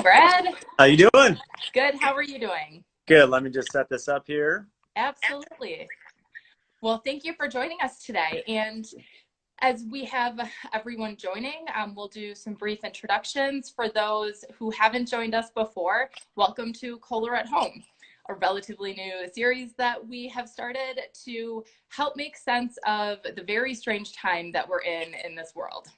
Brad. How you doing? Good. How are you doing? Good. Let me just set this up here. Absolutely. Well, thank you for joining us today. And as we have everyone joining, we'll do some brief introductions. For those who haven't joined us before, welcome to Kohler at Home, a relatively new series that we have started to help make sense of the very strange time that we're in this world.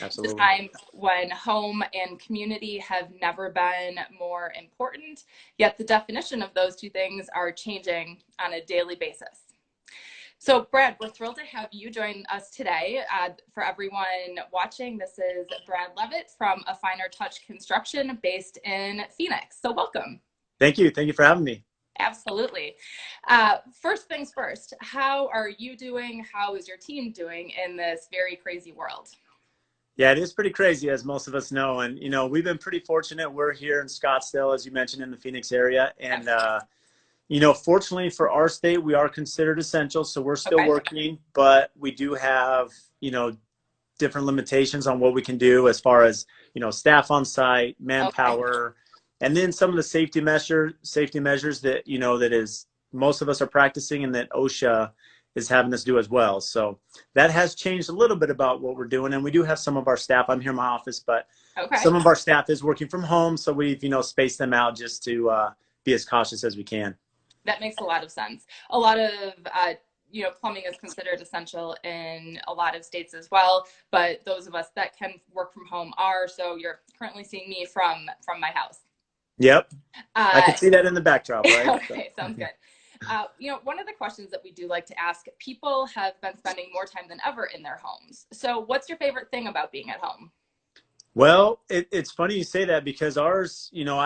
Absolutely. It's a time when home and community have never been more important, yet the definition of those two things are changing on a daily basis. So Brad, we're thrilled to have you join us today. For everyone watching, this is Brad Leavitt from A Finer Touch Construction based in Phoenix. So welcome. Thank you. Thank you for having me. Absolutely. First things first, how are you doing? How is your team doing in this very crazy world? Yeah, it is pretty crazy, as most of us know. And, you know, we've been pretty fortunate. We're here in Scottsdale, as you mentioned, in the Phoenix area. And, you know, fortunately for our state, we are considered essential. So we're still working, but we do have, you know, different limitations on what we can do as far as, you know, staff on site, manpower, and then some of the safety measures that, you know, that is most of us are practicing and that OSHA is having us do as well. So that has changed a little bit about what we're doing. And we do have some of our staff, I'm here in my office, but some of our staff is working from home. So we've, you know, spaced them out just to be as cautious as we can. That makes a lot of sense. A lot of, you know, plumbing is considered essential in a lot of states as well. But those of us that can work from home are, so you're currently seeing me from my house. Yep. I can see that in the backdrop, right? Okay, sounds good. You know, one of the questions that we do like to ask, people have been spending more time than ever in their homes. So what's your favorite thing about being at home? Well, it's funny you say that because ours, you know,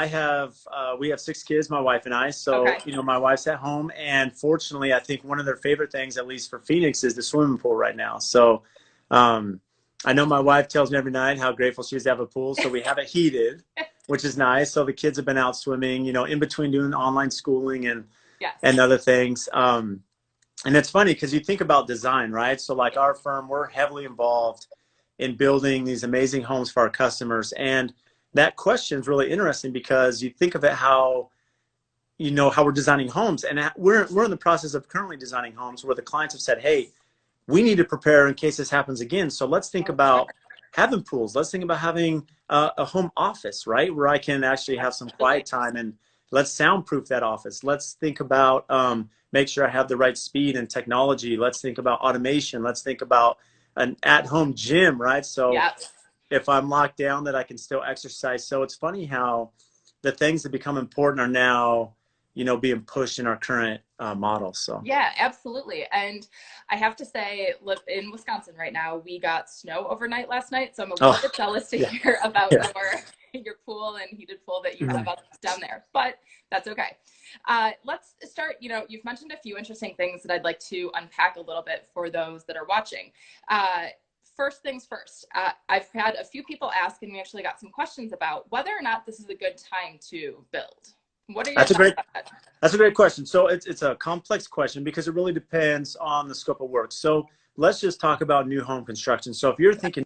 we have 6 kids, my wife and I. So, you know, my wife's at home. And fortunately, I think one of their favorite things, at least for Phoenix, is the swimming pool right now. So I know my wife tells me every night how grateful she is to have a pool. So we have it heated, which is nice. So the kids have been out swimming, you know, in between doing online schooling and other things. And it's funny because you think about design, right? So like our firm, we're heavily involved in building these amazing homes for our customers. And that question is really interesting because you think of it how, you know, how we're designing homes. And we're in the process of currently designing homes where the clients have said, hey, we need to prepare in case this happens again. So let's think about having pools. Let's think about having a home office, right? Where I can actually have some quiet time, and let's soundproof that office. Let's think about, make sure I have the right speed and technology. Let's think about automation. Let's think about an at-home gym, right? So if I'm locked down, that I can still exercise. So it's funny how the things that become important are now, you know, being pushed in our current model. So yeah, absolutely. And I have to say, live in Wisconsin right now, we got snow overnight last night. So I'm a little bit jealous to hear about your pool and heated pool that you have up down there, but that's okay. Let's start, you know, you've mentioned a few interesting things that I'd like to unpack a little bit for those that are watching. First things first, I've had a few people ask, and we actually got some questions about whether or not this is a good time to build. What are your thoughts about that? That's a great question. So it's a complex question because it really depends on the scope of work. So let's just talk about new home construction. So if you're thinking,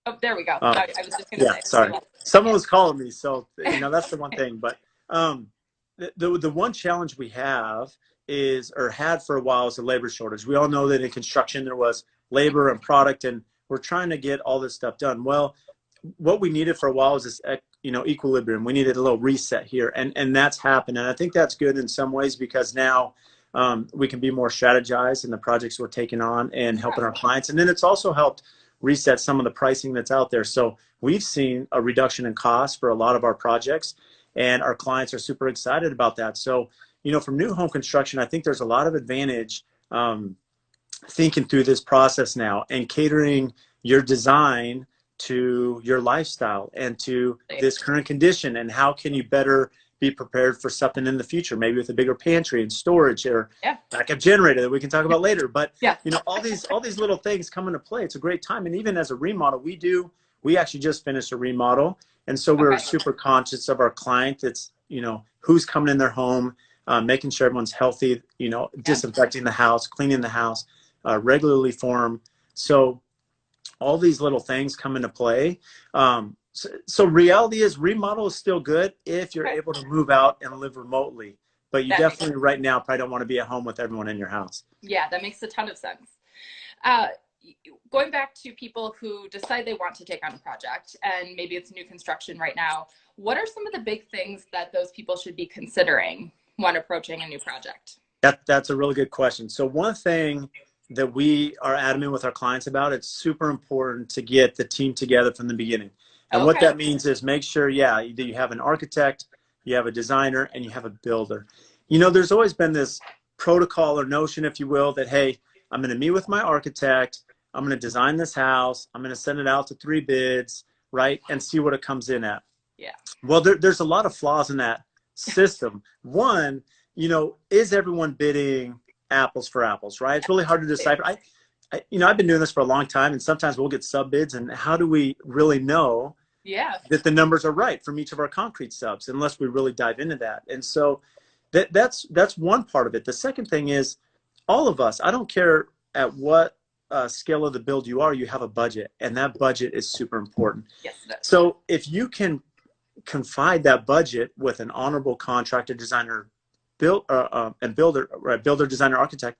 oh, there we go. I was just going to say. Sorry. Someone was calling me. So, you know, that's the one thing. But the one challenge we have is, or had for a while, is the labor shortage. We all know that in construction there was labor and product, and we're trying to get all this stuff done. Well, what we needed for a while was this, you know, equilibrium. We needed a little reset here, and that's happened. And I think that's good in some ways because now we can be more strategized in the projects we're taking on and helping our clients. And then it's also helped reset some of the pricing that's out there. So we've seen a reduction in cost for a lot of our projects, and our clients are super excited about that. So, you know, from new home construction, I think there's a lot of advantage thinking through this process now and catering your design to your lifestyle and to this current condition, and how can you better be prepared for something in the future, maybe with a bigger pantry and storage or backup generator that we can talk about later. But you know, all these little things come into play. It's a great time. And even as a remodel, we actually just finished a remodel, and so we're super conscious of our client. It's, you know, who's coming in their home, making sure everyone's healthy, you know, disinfecting the house, cleaning the house regularly for them. So all these little things come into play. So reality is remodel is still good if you're able to move out and live remotely. But you definitely right now probably don't want to be at home with everyone in your house. Yeah, that makes a ton of sense. Going back to people who decide they want to take on a project and maybe it's new construction right now, what are some of the big things that those people should be considering when approaching a new project? That's a really good question. So one thing that we are adamant with our clients about, it's super important to get the team together from the beginning. And what that means is make sure, that you have an architect, you have a designer, and you have a builder. You know, there's always been this protocol or notion, if you will, that, hey, I'm going to meet with my architect, I'm going to design this house, I'm going to send it out to 3 bids, right, and see what it comes in at. Yeah. Well, there's a lot of flaws in that system. One, you know, is everyone bidding apples for apples, right? It's really hard to decipher. I've been doing this for a long time, and sometimes we'll get sub bids, and how do we really know that the numbers are right from each of our concrete subs unless we really dive into that? And so that's one part of it. The second thing is all of us, I don't care at what scale of the build you are, you have a budget, and that budget is super important. Yes, so if you can confide that budget with an honorable contractor, designer, builder, designer, architect,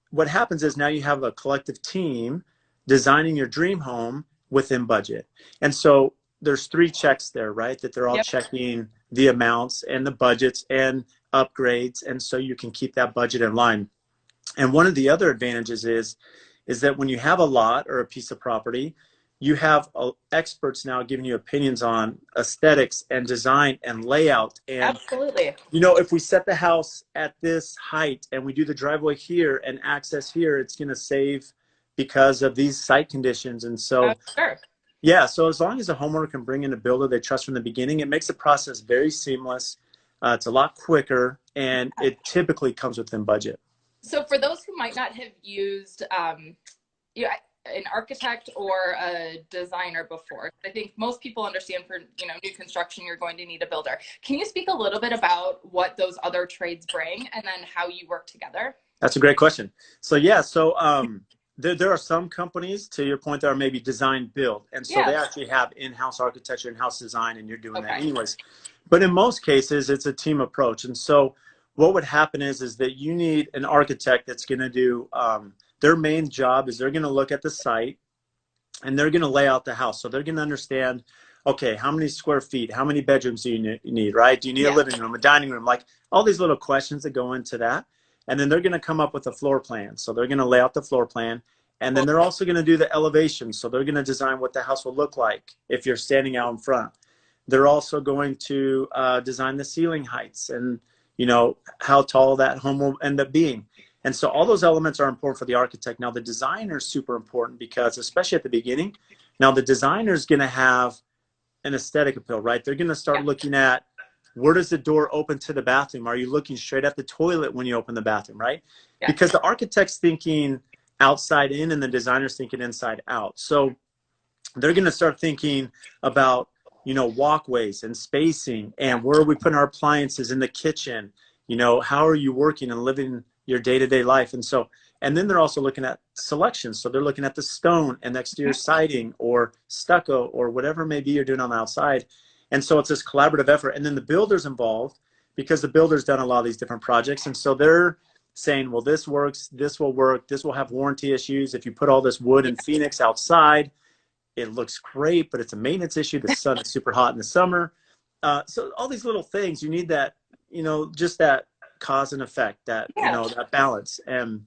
what happens is now you have a collective team designing your dream home within budget. And so there's 3 checks there, right? That they're all checking the amounts and the budgets and upgrades. And so you can keep that budget in line. And one of the other advantages is that when you have a lot or a piece of property, you have experts now giving you opinions on aesthetics and design and layout. And absolutely. You know, if we set the house at this height and we do the driveway here and access here, it's going to save because of these site conditions. And so, so as long as a homeowner can bring in a builder they trust from the beginning, it makes the process very seamless. It's a lot quicker, and it typically comes within budget. So for those who might not have used an architect or a designer before, I think most people understand for new construction you're going to need a builder. Can you speak a little bit about what those other trades bring and then how you work together? That's a great question. So there are some companies, to your point, that are maybe design build, and so they actually have in-house architecture, in-house design, and you're doing that anyways. But in most cases, it's a team approach. And so what would happen is that you need an architect that's going to do their main job is they're going to look at the site and they're going to lay out the house. So they're going to understand, okay, how many square feet, how many bedrooms do you need, right? Do you need a living room, a dining room, like all these little questions that go into that. And then they're going to come up with a floor plan. So they're going to lay out the floor plan. And then they're also going to do the elevation. So they're going to design what the house will look like if you're standing out in front. They're also going to design the ceiling heights and, how tall that home will end up being. And so all those elements are important for the architect. Now, the designer is super important because, especially at the beginning, now the designer is going to have an aesthetic appeal, right? They're going to start looking at, where does the door open to the bathroom? Are you looking straight at the toilet when you open the bathroom, right? Because the architect's thinking outside in and the designer's thinking inside out. So they're going to start thinking about, walkways and spacing and where are we putting our appliances in the kitchen? How are you working and living your day-to-day life? And then they're also looking at selections. So they're looking at the stone and exterior siding or stucco or whatever maybe you're doing on the outside. And so it's this collaborative effort. And then the builder's involved because the builder's done a lot of these different projects. And so they're saying, well, this works, this will work, this will have warranty issues. If you put all this wood in Phoenix outside, it looks great, but it's a maintenance issue. The sun is super hot in the summer. So all these little things, you need that, just that cause and effect, that, that balance. And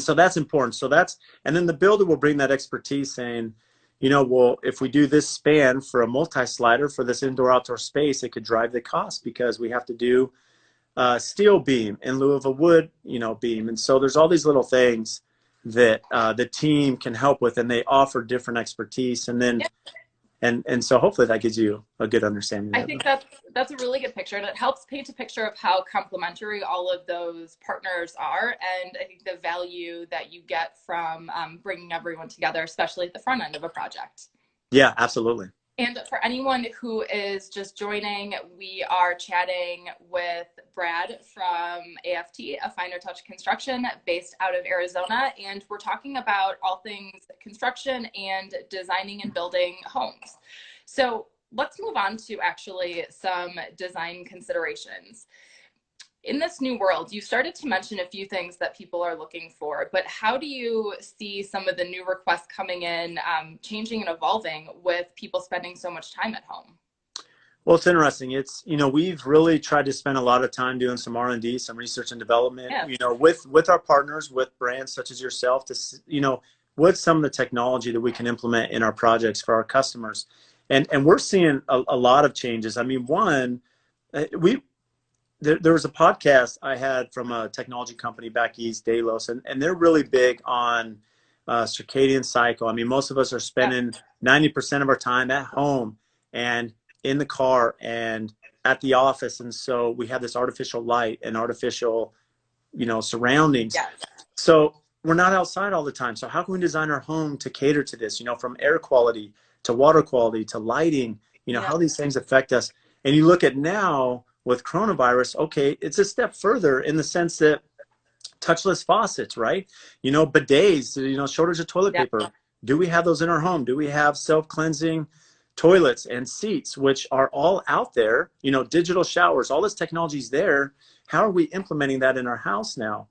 so that's important. And then the builder will bring that expertise saying, well, if we do this span for a multi-slider for this indoor-outdoor space, it could drive the cost because we have to do steel beam in lieu of a wood, beam. And so there's all these little things that the team can help with, and they offer different expertise. And then, and so hopefully that gives you a good understanding. I think that's a really good picture, and it helps paint a picture of how complementary all of those partners are. And I think the value that you get from bringing everyone together, especially at the front end of a project. Yeah, absolutely. And for anyone who is just joining, we are chatting with Brad from AFT, A Finer Touch Construction, based out of Arizona. And we're talking about all things construction and designing and building homes. So let's move on to actually some design considerations. In this new world, you started to mention a few things that people are looking for, but how do you see some of the new requests coming in, changing and evolving with people spending so much time at home? Well, it's interesting. It's, you know, we've really tried to spend a lot of time doing some R&D, some research and development, Yeah. you know, with our partners, with brands such as yourself, to, you know, what's some of the technology that we can implement in our projects for our customers. And we're seeing a lot of changes. I mean, one, there was a podcast I had from a technology company back east, Delos, and they're really big on circadian cycle. I mean, most of us are spending 90% of our time at home and in the car and at the office. And so we have this artificial light and artificial, you know, surroundings. Yes. So we're not outside all the time. So how can we design our home to cater to this, you know, from air quality to water quality to lighting, you know, how these things affect us. And you look at now with coronavirus, okay, it's a step further in the sense that touchless faucets, right? You know, bidets, you know, shortage of toilet paper. Do we have those in our home? Do we have self-cleansing toilets and seats, which are all out there, you know, digital showers, all this technology's there. How are we implementing that in our house now?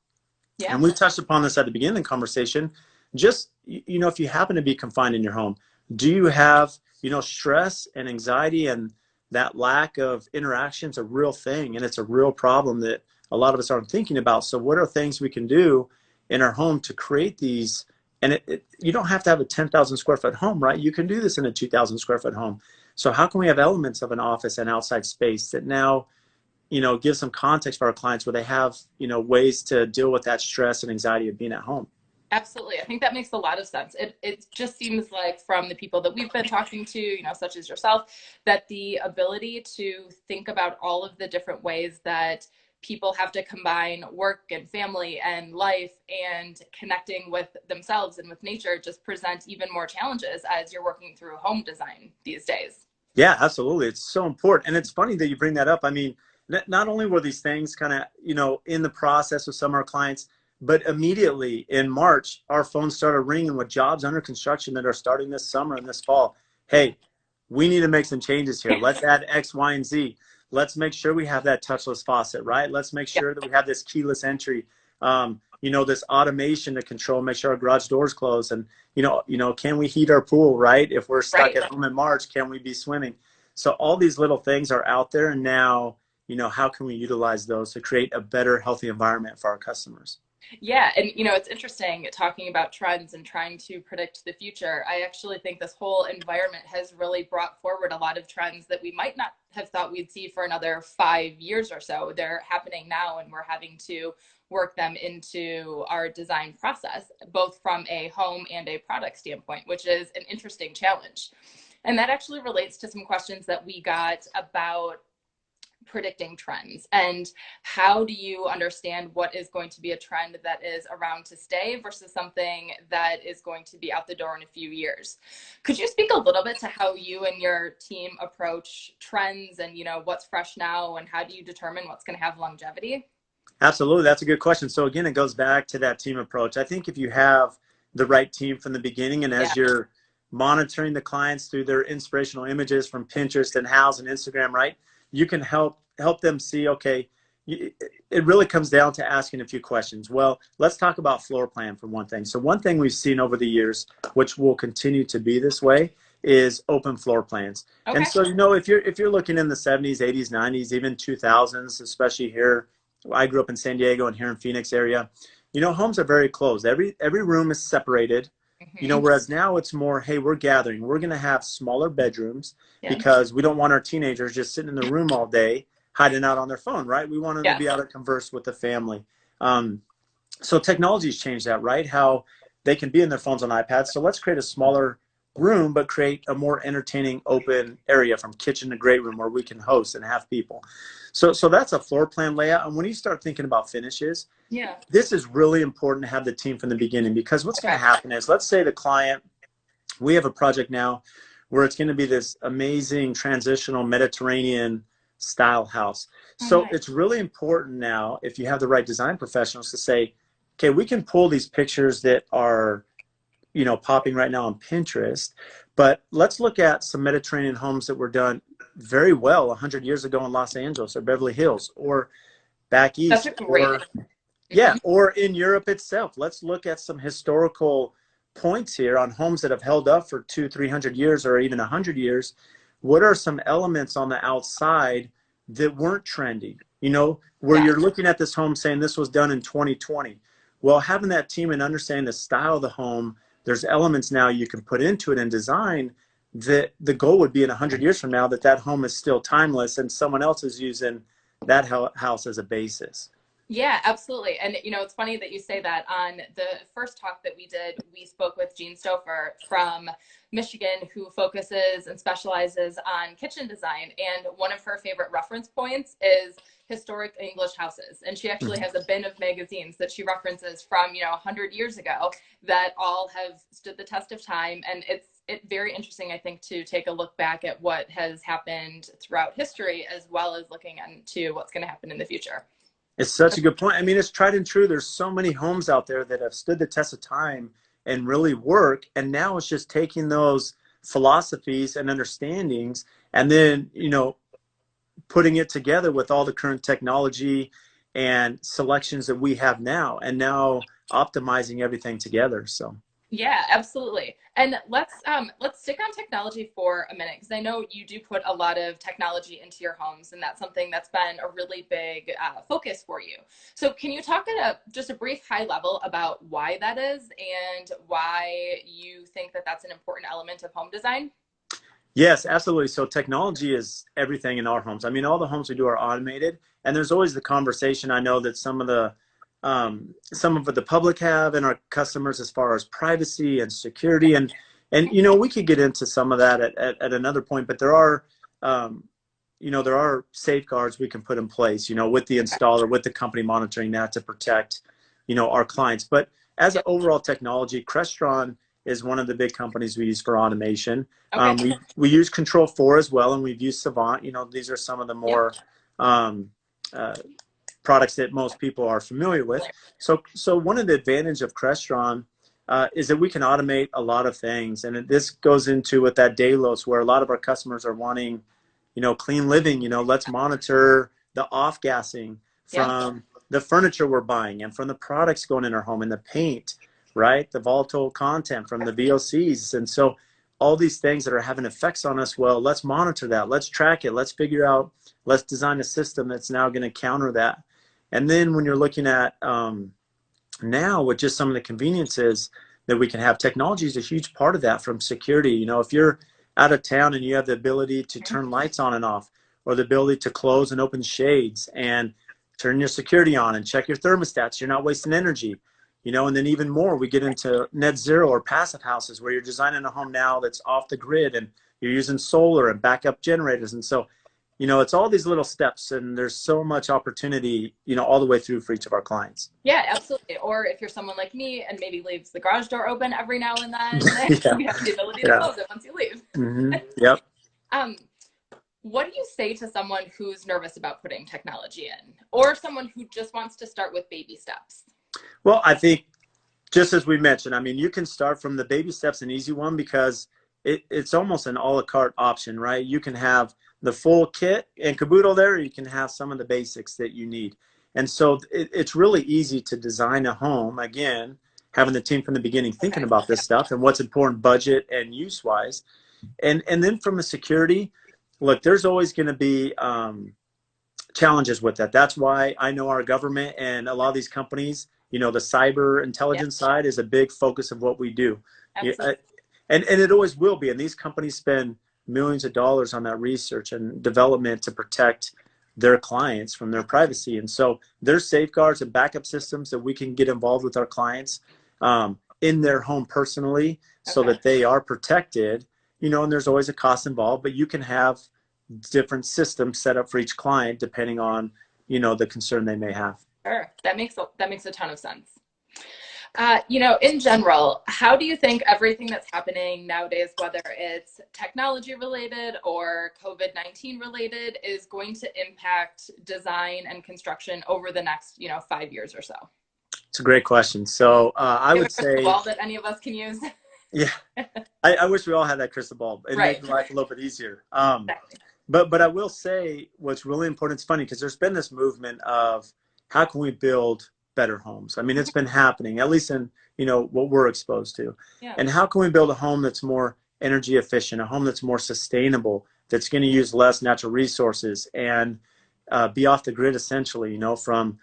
Yeah. And we touched upon this at the beginning of the conversation. Just, you know, if you happen to be confined in your home, do you have, you know, stress and anxiety, and that lack of interaction is a real thing, and it's a real problem that a lot of us aren't thinking about. So what are things we can do in our home to create these? And you don't have to have a 10,000 square foot home, right? You can do this in a 2,000 square foot home. So how can we have elements of an office and outside space that now, you know, give some context for our clients where they have, you know, ways to deal with that stress and anxiety of being at home? Absolutely. I think that makes a lot of sense. It just seems like from the people that we've been talking to, you know, such as yourself, that the ability to think about all of the different ways that people have to combine work and family and life and connecting with themselves and with nature just present even more challenges as you're working through home design these days. Yeah, absolutely. It's so important. And it's funny that you bring that up. I mean, not only were these things kind of, you know, in the process with some of our clients, but immediately in March, our phones started ringing with jobs under construction that are starting this summer and this fall. Hey, we need to make some changes here. Let's add X, Y, and Z. Let's make sure we have that touchless faucet, right? Let's make sure that we have this keyless entry, you know, this automation to control, make sure our garage doors close. And, you know, can we heat our pool, right? If we're stuck at home in March, can we be swimming? So all these little things are out there. And now, you know, how can we utilize those to create a better, healthy environment for our customers? Yeah. And, you know, it's interesting talking about trends and trying to predict the future. I actually think this whole environment has really brought forward a lot of trends that we might not have thought we'd see for another 5 years or so. They're happening now, and we're having to work them into our design process, both from a home and a product standpoint, which is an interesting challenge. And that actually relates to some questions that we got about predicting trends, and how do you understand what is going to be a trend that is around to stay versus something that is going to be out the door in a few years. Could you speak a little bit to how you and your team approach trends, and, you know, what's fresh now, and how do you determine what's going to have longevity? Absolutely. That's a good question. So again, it goes back to that team approach. I think if you have the right team from the beginning, and as you're monitoring the clients through their inspirational images from Pinterest and Houzz and Instagram, right, you can help them see, okay, it really comes down to asking a few questions. Well, let's talk about floor plan for one thing. So one thing we've seen over the years, which will continue to be this way, is open floor plans. Okay. And so, you know, if you're looking in the 70s, 80s, 90s, even 2000s, especially here, I grew up in San Diego and here in Phoenix area, you know, homes are very closed. Every room is separated. You know, whereas now it's more, hey, we're gathering. We're going to have smaller bedrooms because we don't want our teenagers just sitting in the room all day hiding out on their phone, right? We want them to be able to converse with the family. So technology's changed that, right? How they can be in their phones on iPads. So let's create a smaller room, but create a more entertaining open area from kitchen to great room where we can host and have people. So that's a floor plan layout. And when you start thinking about finishes, this is really important to have the team from the beginning, because what's going to happen is, let's say the client, we have a project now where it's going to be this amazing transitional Mediterranean style house. So it's really important now, if you have the right design professionals, to say, okay, we can pull these pictures that are, you know, popping right now on Pinterest, but let's look at some Mediterranean homes that were done very well 100 years ago in Los Angeles or Beverly Hills or back east. That's a great or in Europe itself. Let's look at some historical points here on homes that have held up for 200-300 years or even 100 years. What are some elements on the outside that weren't trendy, you know, where you're looking at this home saying this was done in 2020? Well, having that team and understanding the style of the home, there's elements now you can put into it and design that the goal would be in 100 years from now that that home is still timeless and someone else is using that house as a basis. Yeah, absolutely. And, you know, it's funny that you say that. On the first talk that we did, we spoke with Jean Stouffer from Michigan, who focuses and specializes on kitchen design. And one of her favorite reference points is historic English houses. And she actually has a bin of magazines that she references from, you know, 100 years ago that all have stood the test of time. And it's very interesting, I think, to take a look back at what has happened throughout history, as well as looking into what's going to happen in the future. It's such a good point. I mean, it's tried and true. There's so many homes out there that have stood the test of time and really work. And now it's just taking those philosophies and understandings and then, you know, putting it together with all the current technology and selections that we have now, and now optimizing everything together. So. Yeah, absolutely. And let's stick on technology for a minute, because I know you do put a lot of technology into your homes, and that's something that's been a really big focus for you. So can you talk at just a brief high level about why that is and why you think that that's an important element of home design? Yes, absolutely. So technology is everything in our homes. I mean, all the homes we do are automated, and there's always the conversation. I know that some of the public have and our customers as far as privacy and security, and you know, we could get into some of that at another point, but there are you know, there are safeguards we can put in place, you know, with the installer, with the company monitoring that to protect, you know, our clients. But as an overall technology, Crestron is one of the big companies we use for automation. We use Control 4 as well, and we've used Savant. You know, these are some of the more products that most people are familiar with. So one of the advantages of Crestron is that we can automate a lot of things. And this goes into with that Delos, where a lot of our customers are wanting, you know, clean living. You know, let's monitor the off-gassing from the furniture we're buying and from the products going in our home and the paint, right? The volatile content from the VOCs. And so all these things that are having effects on us, well, let's monitor that. Let's track it. Let's figure out, let's design a system that's now going to counter that. And then when you're looking at now with just some of the conveniences that we can have, technology is a huge part of that, from security. You know, if you're out of town and you have the ability to turn lights on and off, or the ability to close and open shades and turn your security on and check your thermostats, you're not wasting energy. You know, and then even more, we get into net zero or passive houses, where you're designing a home now that's off the grid and you're using solar and backup generators. And so, you know, it's all these little steps, and there's so much opportunity, you know, all the way through for each of our clients. Yeah, absolutely. Or if you're someone like me and maybe leaves the garage door open every now and then, you have the ability to close it once you leave. Yep. What do you say to someone who's nervous about putting technology in, or someone who just wants to start with baby steps? Well, I think, just as we mentioned, I mean, you can start from the baby steps, an easy one, because it's almost an a la carte option, right? You can have the full kit and caboodle there, or you can have some of the basics that you need. And so it's really easy to design a home, again, having the team from the beginning thinking about this stuff and what's important budget and use-wise. And then from a security, look, there's always going to be challenges with that. That's why I know our government and a lot of these companies, you know, the cyber intelligence side is a big focus of what we do. And it always will be. And these companies spend millions of dollars on that research and development to protect their clients from their privacy. And so there's safeguards and backup systems that we can get involved with our clients in their home personally, so that they are protected, you know, and there's always a cost involved, but you can have different systems set up for each client depending on, you know, the concern they may have. Sure. That makes a ton of sense. In general, how do you think everything that's happening nowadays, whether it's technology related or COVID-19 related, is going to impact design and construction over the next, 5 years or so? It's a great question. So I would say, ball that any of us can use. Yeah, I wish we all had that crystal ball. It'd make life a little bit easier. Exactly. But I will say what's really important. It's funny because there's been this movement of how can we build better homes? I mean, it's been happening, at least in, what we're exposed to. Yeah. And how can we build a home that's more energy efficient, a home that's more sustainable, that's going to use less natural resources and be off the grid essentially, from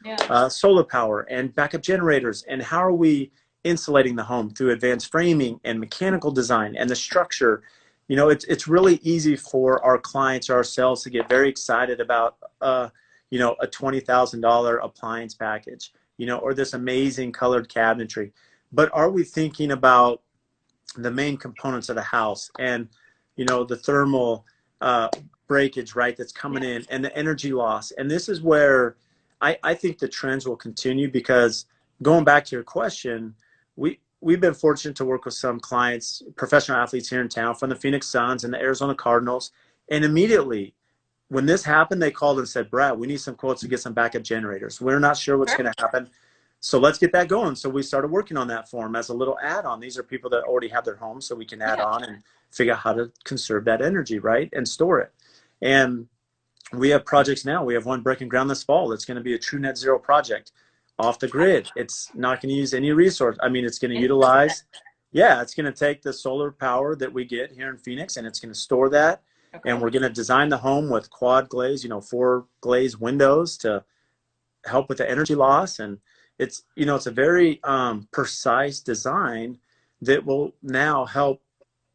solar power and backup generators. And how are we insulating the home through advanced framing and mechanical design and the structure? It's really easy for our clients or ourselves to get very excited about, a $20,000 appliance package, or this amazing colored cabinetry. But are we thinking about the main components of the house and, the thermal breakage, right, that's coming in and the energy loss? And this is where I think the trends will continue, because going back to your question, we've been fortunate to work with some clients, professional athletes here in town from the Phoenix Suns and the Arizona Cardinals. And immediately when this happened, they called and said, Brad, we need some quotes to get some backup generators. We're not sure what's going to happen. So let's get that going. So we started working on that for them as a little add-on. These are people that already have their homes, so we can add on and figure out how to conserve that energy, right, and store it. And we have projects now. We have one breaking ground this fall. It's going to be a true net zero project off the grid. It's not going to use any resource. I mean, it's going to utilize, it's going to take the solar power that we get here in Phoenix, and it's going to store that. Okay. And we're going to design the home with quad glaze, 4 glaze windows to help with the energy loss. And it's, it's a very precise design that will now help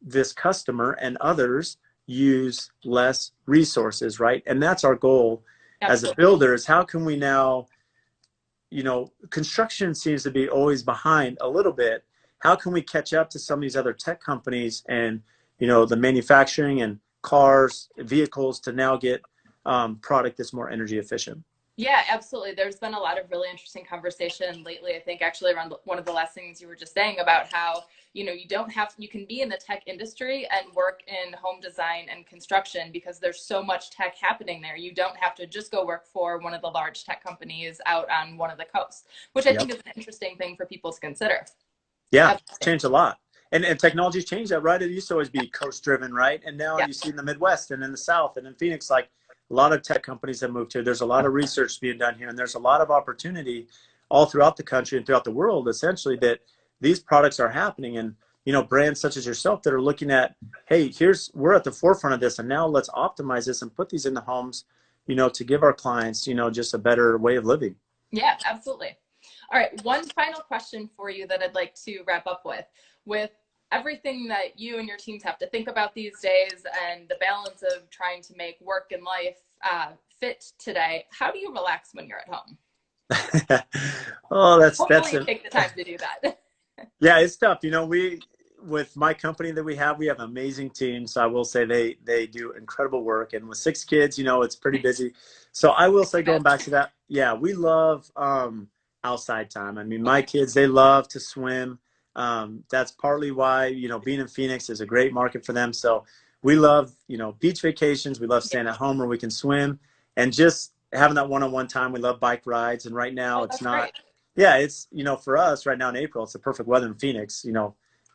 this customer and others use less resources, right? And that's our goal as a builder, is how can we now, construction seems to be always behind a little bit. How can we catch up to some of these other tech companies and, the manufacturing and cars, vehicles, to now get product that's more energy efficient? Yeah, absolutely. There's been a lot of really interesting conversation lately, I think, actually around one of the last things you were just saying about how, you can be in the tech industry and work in home design and construction because there's so much tech happening there. You don't have to just go work for one of the large tech companies out on one of the coasts, which I think is an interesting thing for people to consider. Yeah, it's changed a lot. And technology's changed that, right? It used to always be coast driven, right? And now you see in the Midwest and in the South and in Phoenix, like, a lot of tech companies have moved here. There's a lot of research being done here, and there's a lot of opportunity all throughout the country and throughout the world, essentially, that these products are happening. And, brands such as yourself that are looking at, hey, we're at the forefront of this, and now let's optimize this and put these in the homes, to give our clients, just a better way of living. Yeah, absolutely. All right. One final question for you that I'd like to wrap up with everything that you and your teams have to think about these days and the balance of trying to make work and life fit today. How do you relax when you're at home? Hopefully take the time to do that. Yeah, it's tough. With my company that we have an amazing team. So I will say they do incredible work. And with 6 kids, it's pretty busy. So I will say, going back to that, we love outside time. I mean, my kids, they love to swim. That's partly why, being in Phoenix is a great market for them. So we love, beach vacations. We love staying at home where we can swim and just having that one-on-one time. We love bike rides. And right now it's not, it's, for us right now in April, it's the perfect weather in Phoenix.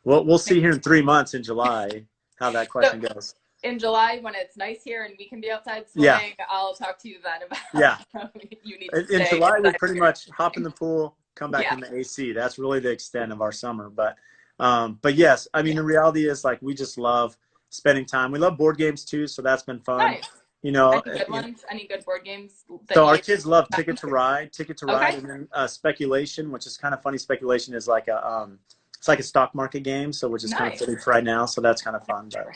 We'll see here in 3 months in July how that question goes. In July, when it's nice here and we can be outside swimming, I'll talk to you then about you need to in July, we pretty much hop in the pool, come back in the AC. That's really the extent of our summer. But yes, I mean, the reality is, like, we just love spending time. We love board games too, so that's been fun. Nice. Any good ones? Any good board games? So our kids love Ticket to Ride, and then Speculation, which is kind of funny. Speculation is like it's like a stock market game, so which is kind of fitting for right now. So that's kind of fun. But,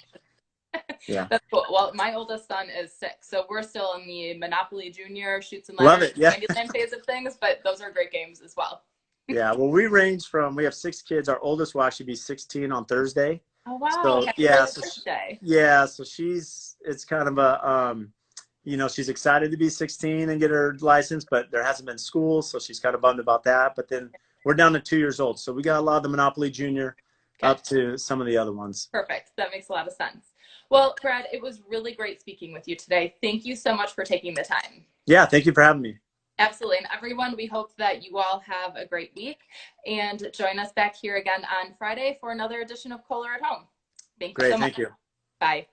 yeah, that's cool. Well, my oldest son is 6, so we're still in the Monopoly Junior shoots and ladders phase of things, but those are great games as well. Yeah, well, we have 6 kids. Our oldest will actually be 16 on Thursday. Oh wow! So so it's kind of a she's excited to be 16 and get her license, but there hasn't been school, so she's kind of bummed about that. But then we're down to 2 years old. So we got a lot of the Monopoly Junior up to some of the other ones. Perfect. That makes a lot of sense. Well, Brad, it was really great speaking with you today. Thank you so much for taking the time. Yeah, thank you for having me. Absolutely. And everyone, we hope that you all have a great week and join us back here again on Friday for another edition of Kohler at Home. Thank you so much. Great, thank you. Bye.